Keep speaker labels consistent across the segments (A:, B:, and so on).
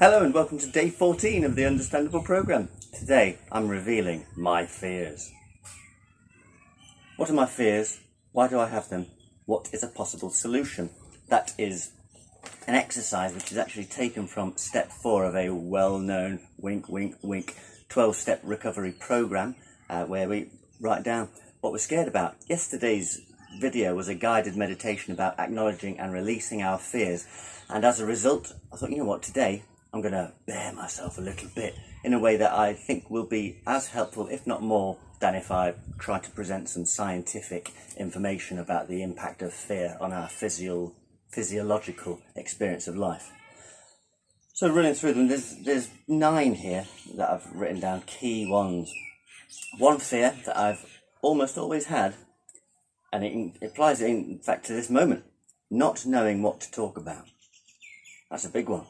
A: Hello and welcome to day 14 of the Understandable programme. Today I'm revealing my fears. What are my fears? Why do I have them? What is a possible solution? That is an exercise which is actually taken from step 4 of a well-known wink, wink, wink 12-step recovery programme where we write down what we're scared about. Yesterday's video was a guided meditation about acknowledging and releasing our fears, and as a result I thought, you know what, today I'm going to bare myself a little bit in a way that I think will be as helpful, if not more, than if I try to present some scientific information about the impact of fear on our physiological experience of life. So running through them, there's 9 here that I've written down, key ones. One fear that I've almost always had, and it applies in fact to this moment, not knowing what to talk about. That's a big one.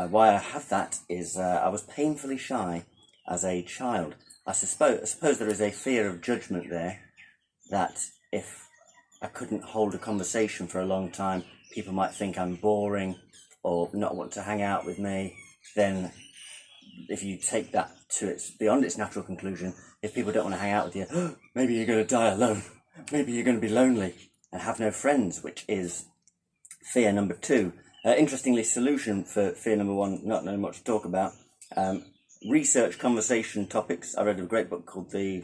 A: Why I have that is I was painfully shy as a child. I suppose there is a fear of judgment there, that if I couldn't hold a conversation for a long time, people might think I'm boring or not want to hang out with me. Then if you take that to its beyond its natural conclusion, if people don't want to hang out with you, maybe you're going to die alone, maybe you're going to be lonely and have no friends, which is fear number 2. Interestingly, solution for fear number 1, not knowing what to talk about. Research conversation topics. I read a great book called The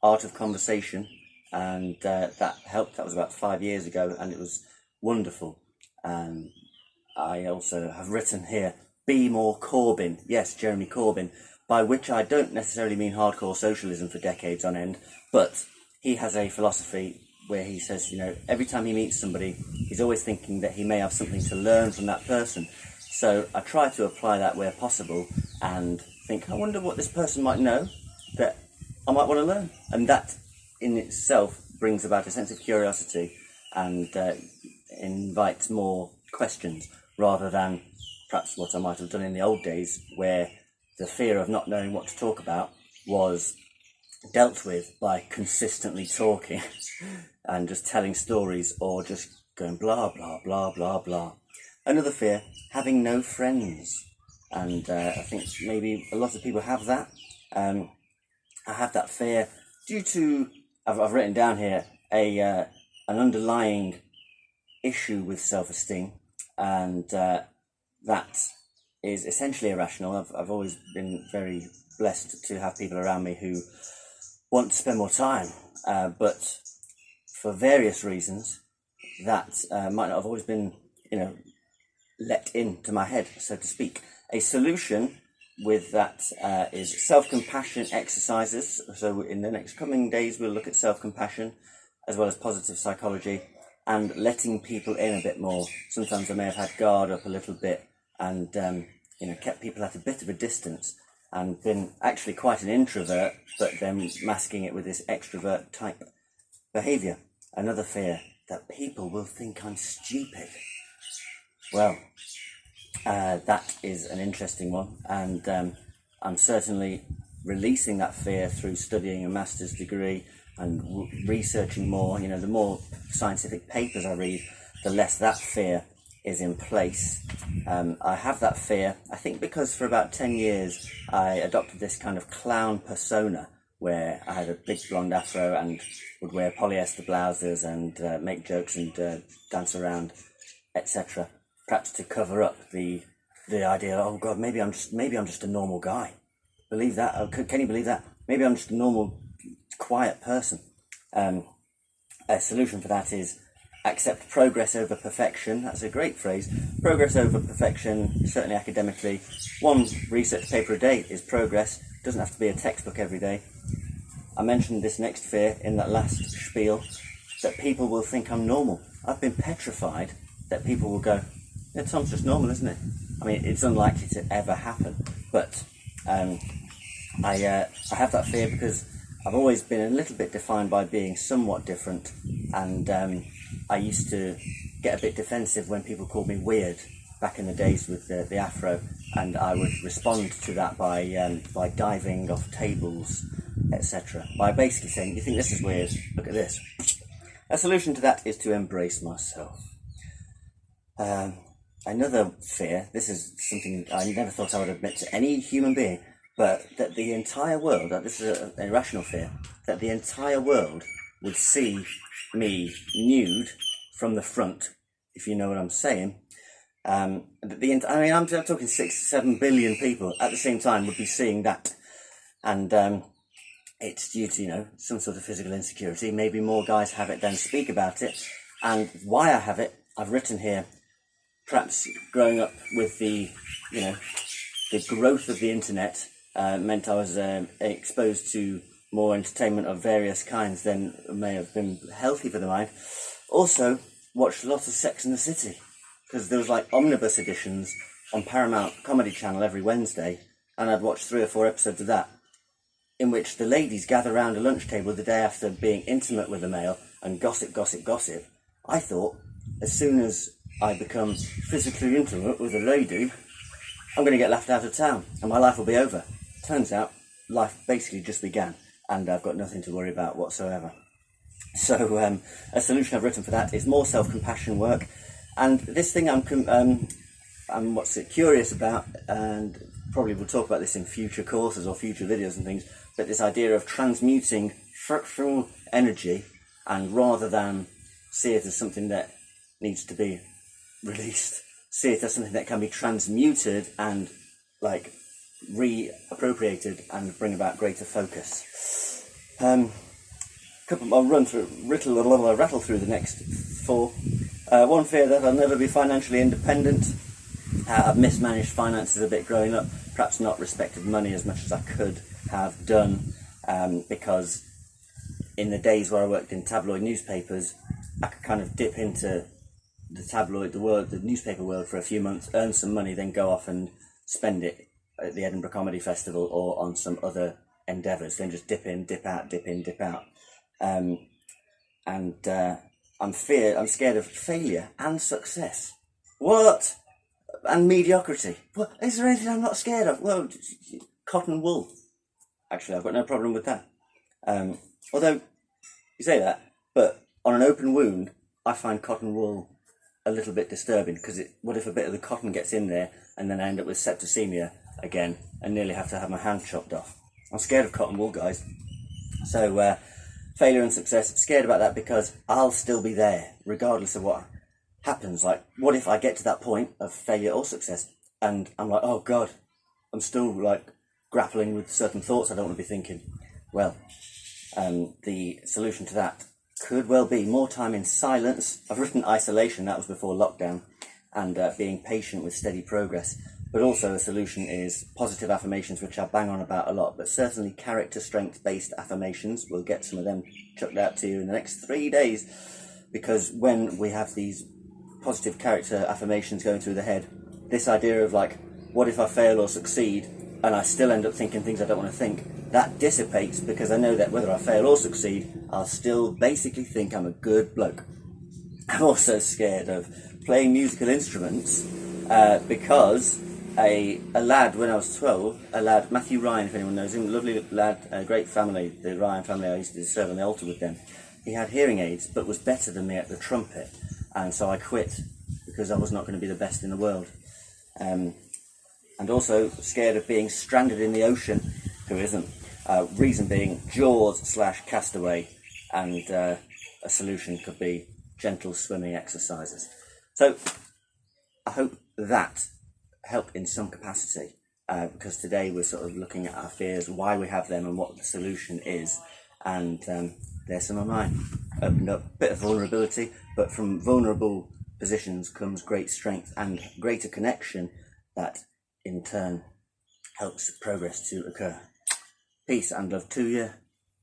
A: Art of Conversation, and that helped. That was about 5 years ago, and it was wonderful. I also have written here, be more Corbyn. Yes, Jeremy Corbyn, by which I don't necessarily mean hardcore socialism for decades on end, but he has a philosophy where he says, you know, every time he meets somebody, he's always thinking that he may have something to learn from that person. So I try to apply that where possible and think, I wonder what this person might know that I might want to learn. And that in itself brings about a sense of curiosity and invites more questions, rather than perhaps what I might have done in the old days, where the fear of not knowing what to talk about was dealt with by consistently talking and just telling stories, or just going blah, blah, blah, blah, blah. Another fear, having no friends. And I think maybe a lot of people have that. I have that fear due to, I've written down here, an underlying issue with self-esteem, and that is essentially irrational. I've always been very blessed to have people around me who want to spend more time, but for various reasons that might not have always been, let into my head, so to speak. A solution with that is self-compassion exercises. So in the next coming days we'll look at self-compassion as well as positive psychology and letting people in a bit more. Sometimes I may have had guard up a little bit and kept people at a bit of a distance and been actually quite an introvert, but then masking it with this extrovert type behaviour. Another fear, that people will think I'm stupid. Well, that is an interesting one, and I'm certainly releasing that fear through studying a master's degree and researching more. The more scientific papers I read, the less that fear is in place. I have that fear, I think, because for about 10 years I adopted this kind of clown persona, where I had a big blonde afro and would wear polyester blouses and make jokes and dance around, etc. Perhaps to cover up the idea, oh God, maybe I'm just a normal guy. Believe that? Oh, can you believe that? Maybe I'm just a normal, quiet person. A solution for that is accept progress over perfection. That's a great phrase. Progress over perfection, certainly academically. 1 research paper a day is progress. It doesn't have to be a textbook every day. I mentioned this next fear in that last spiel, that people will think I'm normal. I've been petrified that people will go, yeah, Tom's just normal, isn't it? I mean, it's unlikely to ever happen, but I have that fear because I've always been a little bit defined by being somewhat different, and I used to get a bit defensive when people called me weird back in the days with the afro, and I would respond to that by diving off tables, etc. By basically saying, you think this is weird? Look at this. A solution to that is to embrace myself. another fear, this is something I never thought I would admit to any human being, but that the entire world, this is an irrational fear, that the entire world would see me nude from the front, if you know what I'm saying. I'm talking 6-7 billion people at the same time would be seeing that. And it's due to, some sort of physical insecurity. Maybe more guys have it than speak about it. And why I have it, I've written here, perhaps growing up with the growth of the internet meant I was exposed to more entertainment of various kinds than may have been healthy for the mind. Also, watched a lot of Sex and the City, because there was like omnibus editions on Paramount Comedy Channel every Wednesday, and I'd watch 3 or 4 episodes of that, in which the ladies gather around a lunch table the day after being intimate with a male and gossip. I thought, as soon as I become physically intimate with a lady, I'm going to get laughed out of town and my life will be over. Turns out, life basically just began, and I've got nothing to worry about whatsoever. So a solution I've written for that is more self-compassion work. And this thing I'm curious about, and probably we'll talk about this in future courses or future videos and things, but this idea of transmuting frictional energy, and rather than see it as something that needs to be released, see it as something that can be transmuted and like reappropriated and bring about greater focus. I'll rattle through the next 4. One fear that I'll never be financially independent. I've mismanaged finances a bit growing up, perhaps not respected money as much as I could have done, because in the days where I worked in tabloid newspapers, I could kind of dip into the newspaper world for a few months, earn some money, then go off and spend it at the Edinburgh Comedy Festival or on some other endeavours, then just dip in, dip out, dip in, dip out. I'm scared of failure and success. What? And mediocrity. What? Is there anything I'm not scared of? Well, cotton wool. Actually, I've got no problem with that. Although, you say that, but on an open wound, I find cotton wool a little bit disturbing, because what if a bit of the cotton gets in there and then I end up with septicemia again and nearly have to have my hand chopped off? I'm scared of cotton wool, guys. So, failure and success, scared about that because I'll still be there regardless of what happens. Like, what if I get to that point of failure or success and I'm like, oh God, I'm still like grappling with certain thoughts I don't want to be thinking? Well, the solution to that could well be more time in silence. I've written isolation, that was before lockdown, and being patient with steady progress. But also a solution is positive affirmations, which I bang on about a lot, but certainly character strength based affirmations. We'll get some of them chucked out to you in the next 3 days, because when we have these positive character affirmations going through the head, this idea of like, what if I fail or succeed and I still end up thinking things I don't want to think, that dissipates, because I know that whether I fail or succeed, I'll still basically think I'm a good bloke. I'm also scared of playing musical instruments because a lad, when I was 12, Matthew Ryan, if anyone knows him, lovely lad, a great family, the Ryan family, I used to serve on the altar with them. He had hearing aids, but was better than me at the trumpet, and so I quit, because I was not going to be the best in the world. And also scared of being stranded in the ocean. Who isn't? Reason being Jaws/Castaway, and a solution could be gentle swimming exercises. So I hope that helped in some capacity, because today we're sort of looking at our fears, why we have them and what the solution is, and there's some of mine. Opened up a bit of vulnerability, but from vulnerable positions comes great strength and greater connection that in turn helps progress to occur. Peace and love to you,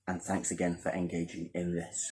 A: and thanks again for engaging in this.